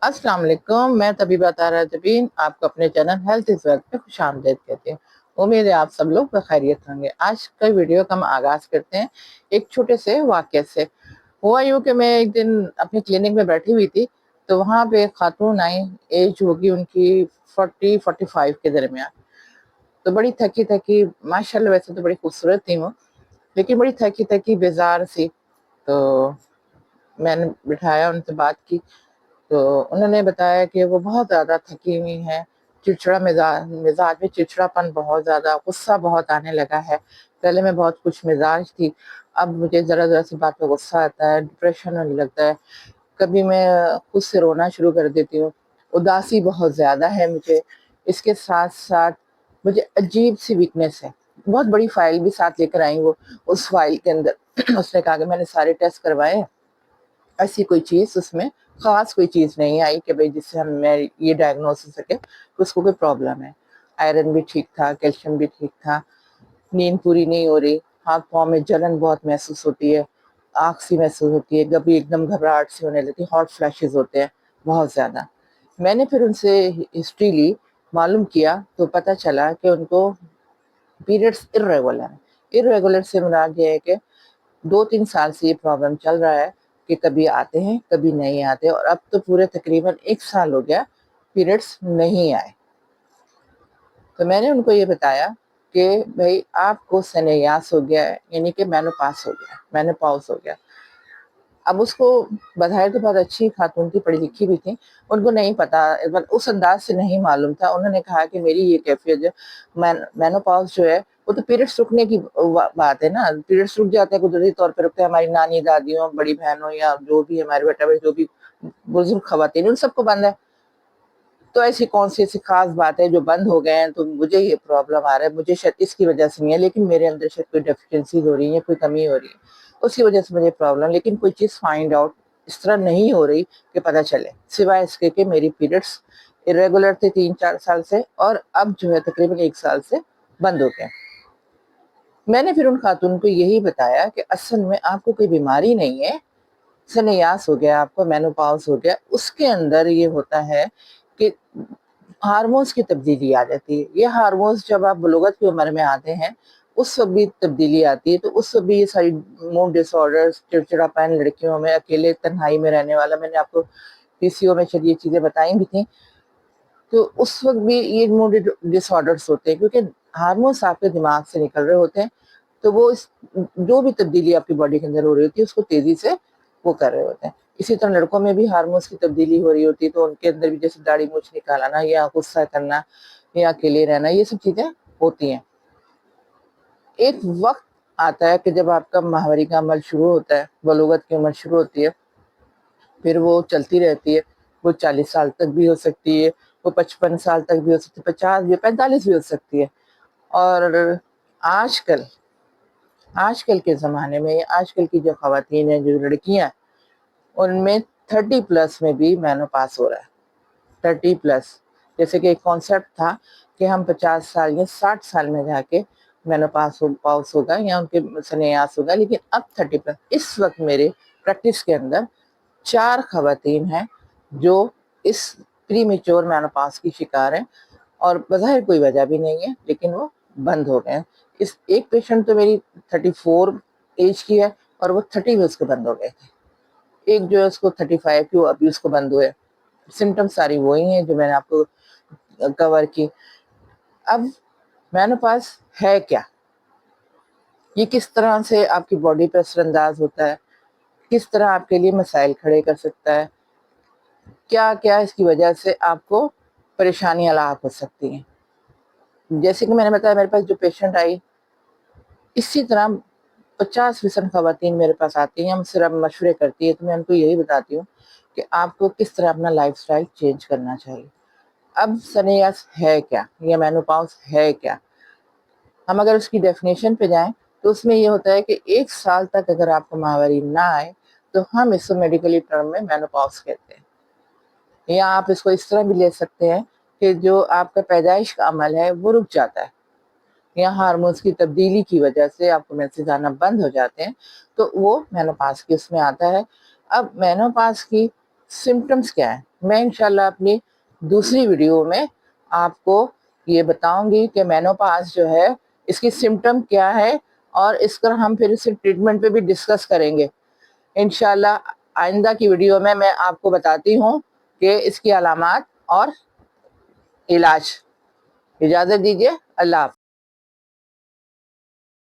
अस्सलाम वालेकुम। मैं तबीबा तारा जबीन आपको अपने चैनल हेल्थ इज वेल्थ पे खुश आमदीद कहती हूँ। उम्मीद है आप सब लोग बखैरियत होंगे। आज का वीडियो का हम आगाज करते हैं एक छोटे से वाक़ये से। हुआ यूँ कि मैं एक दिन अपनी क्लिनिक में बैठी हुई थी, तो वहाँ पे एक खातून आई, एज होगी उनकी 40-45 के दरमियान। तो बड़ी थकी-थकी, माशाल्लाह वैसे तो बड़ी खूबसूरत थी वो, लेकिन बड़ी थकी-थकी बेज़ार सी। तो मैंने बिठाया, उनसे बात की, तो उन्होंने बताया कि वो बहुत ज़्यादा थकी हुई हैं, चिड़चिड़ा मिज़ाज में चिड़चिड़ापन बहुत ज़्यादा, गुस्सा बहुत आने लगा है। पहले मैं बहुत खुशमिज़ाज थी, अब मुझे ज़रा-ज़रा सी बात पे गुस्सा आता है, डिप्रेशन होने लगता है। कभी मैं खुद से रोना शुरू कर देती हूँ, उदासी बहुत ज़्यादा है मुझे। इसके साथ-साथ मुझे अजीब-सी वीकनेस है। बहुत बड़ी फ़ाइल भी साथ लेकर आई वो, उस फ़ाइल के अंदर उसने कहा कि मैंने सारे टेस्ट करवाए हैं, ऐसी कोई चीज़ उसमें ख़ास कोई चीज़ नहीं आई कि भई जिससे मैं ये डायग्नोज़ हो सके कि उसको कोई प्रॉब्लम है। आयरन भी ठीक था, कैल्शियम भी ठीक था, नींद पूरी नहीं हो रही, हाथ-पाँव में जलन बहुत महसूस होती है, आग सी महसूस होती है, कभी एकदम घबराहट सी होने लगती है, हॉट फ्लैशेज़ होते हैं बहुत ज़्यादा। मैंने फिर उनसे हिस्ट्री ली, मालूम किया तो पता चला कि उनको पीरियड्स इर्रेगुलर हैं। इर्रेगुलर से मुराद ये है कि 2-3 साल से ये प्रॉब्लम चल रहा है कि कभी आते हैं, कभी नहीं आते, और अब तो पूरे तकरीबन 1 साल हो गया पीरियड्स नहीं आए। तो मैंने उनको ये बताया कि भई आपको सनेयास हो गया है, यानी कि मेनोपाज़ हो गया है, मेनोपॉज़ हो गया। अब उसको बज़ाहिर तो बहुत अच्छी खातून थी, पढ़ी-लिखी भी थी, उनको नहीं पता, उस अंदाज़ से नहीं मालूम था। उन्होंने कहा कि मेरी ये कैफ़ियत जो मेनोपॉज़ जो है, वो तो पीरियड्स रुकने की बात है ना, पीरियड्स रुक जाते हैं, कुदरती तौर पे रुकते हैं। हमारी नानी-दादियों, बड़ी बहनों या जो भी हमारे व्हाटएवर जो भी बुज़ुर्ग ख़वातीन, उन सबको बंद है। तो ऐसी कौन-सी ऐसी ख़ास बात है जो बंद हो गए हैं, तो मुझे ये प्रॉब्लम आ रहा है, मुझे शायद इसकी वजह से नहीं है, लेकिन मेरे अंदर शायद कोई डेफ़िशिएंसीज़ हो रही हैं, कोई कमी हो रही है, उसकी वजह से मुझे प्रॉब्लम, लेकिन कोई चीज़ फाइंड आउट इस तरह नहीं हो रही कि पता चले, सिवाय इसके कि मेरी पीरियड्स इर्रेगुलर थे 3-4 साल से, और अब जो है तकरीबन 1 साल से बंद हो गए। मैंने फिर उन खातून को यही बताया कि असल में आपको कोई बीमारी नहीं है, सनेयास हो गया, आपको मेनोपॉज़ हो गया, उसके अंदर ये होता है कि हार्मोन्स की तब्दीली आ जाती है। ये हार्मोन्स जब आप बलूगत की उम्र में आते हैं, उस वक़्त भी तब्दीली आती है, तो उस वक़्त भी ये सारी मूड डिसऑर्डर्स, चिड़चिड़ापन लड़कियों में, अकेले तन्हाई में रहने वाला, मैंने आपको पीसीओ में शायद ये चीज़ें बताई भी थी। तो उस वक़्त भी ये मूड डिसऑर्डर्स होते हैं, क्योंकि हार्मोन्स आपके दिमाग से निकल रहे होते हैं, तो वो इस जो भी तब्दीली आपकी बॉडी के अंदर हो रही होती है, उसको तेज़ी से वो कर रहे होते हैं। इसी तरह लड़कों में भी हार्मोन्स की तब्दीली हो रही होती है, तो उनके अंदर भी जैसे दाढ़ी मूंछ निकाल आना या गुस्सा करना या अकेले रहना, ये सब चीज़ें होती हैं। एक वक़्त आता है कि जब आपका माहवारी का अमल शुरू होता है, बलूगत की उम्र शुरू होती है, फिर वो चलती रहती है। वो 40 साल तक भी हो सकती है, वो 55 साल तक भी हो सकती है, 50 भी, 45 भी हो सकती है। और आजकल आजकल के ज़माने में, आजकल की जो ख़वातीन हैं, जो लड़कियाँ, उनमें 30 प्लस में भी मेनोपॉज़ हो रहा है। 30 प्लस, जैसे कि एक कॉन्सेप्ट था कि हम 50 साल या 60 साल में जाके मेनोपॉज़ होगा या उनके सनेयास होगा, लेकिन अब 30 प्लस। इस वक़्त मेरे प्रैक्टिस के अंदर 4 ख़वातीन हैं जो इस प्रीमेच्योर मेनोपॉज़ की शिकार हैं, और बज़ाहिर कोई वजह भी नहीं है, लेकिन वो बंद हो गए हैं। इस एक पेशेंट तो मेरी 34 एज की है, और वो 30 में उसके बंद हो गए थे। एक जो है उसको 35 की, वो अभी उसको बंद हुए। सिम्पटम्स सारी वही हैं जो मैंने आपको कवर की। अब मेनोपॉज़ है क्या? ये किस तरह से आपकी बॉडी पे असरअंदाज होता है? किस तरह आपके लिए मसाइल खड़े कर सकता है? क्या-क्या इसकी वजह से आपको परेशानियाँ लाक हो सकती हैं? जैसे कि मैंने बताया, मेरे पास जो पेशेंट आई, इसी तरह 50% ख़वातीन मेरे पास आती हैं, मुझसे अब मशवरे करती है, तो मैं उनको यही बताती हूँ कि आपको किस तरह अपना लाइफ़स्टाइल चेंज करना चाहिए। अब सनेयास है क्या? या मेनोपॉज़ है क्या? हम अगर उसकी डेफ़िनेशन पे जाएँ, तो उसमें ये होता है कि 1 साल तक अगर आपको माहवारी ना आए, तो हम इसको मेडिकली टर्म में मेनोपॉज़ कहते हैं। या आप इसको इस तरह भी ले सकते हैं कि जो आपका पैदाइश का अमल है, वो रुक जाता है, या हार्मोन्स की तब्दीली की वजह से आपको मेंसेस आना बंद हो जाते हैं, तो वो मेनोपॉज़ की उसमें आता है। अब मेनोपॉज़ की सिम्पटम्स क्या हैं? میں انشاءاللہ اپنی دوسری ویڈیو میں آپ کو یہ بتاؤں گی کہ مینوپاز جو ہے اس کی سمٹم کیا ہے، اور اس کا ہم پھر اسے ٹریٹمنٹ پہ بھی ڈسکس کریں گے انشاءاللہ۔ آئندہ کی ویڈیو میں آپ کو بتاتی ہوں کہ اس کی علامات اور علاج۔ اجازت دیجیے، اللہ حافظ۔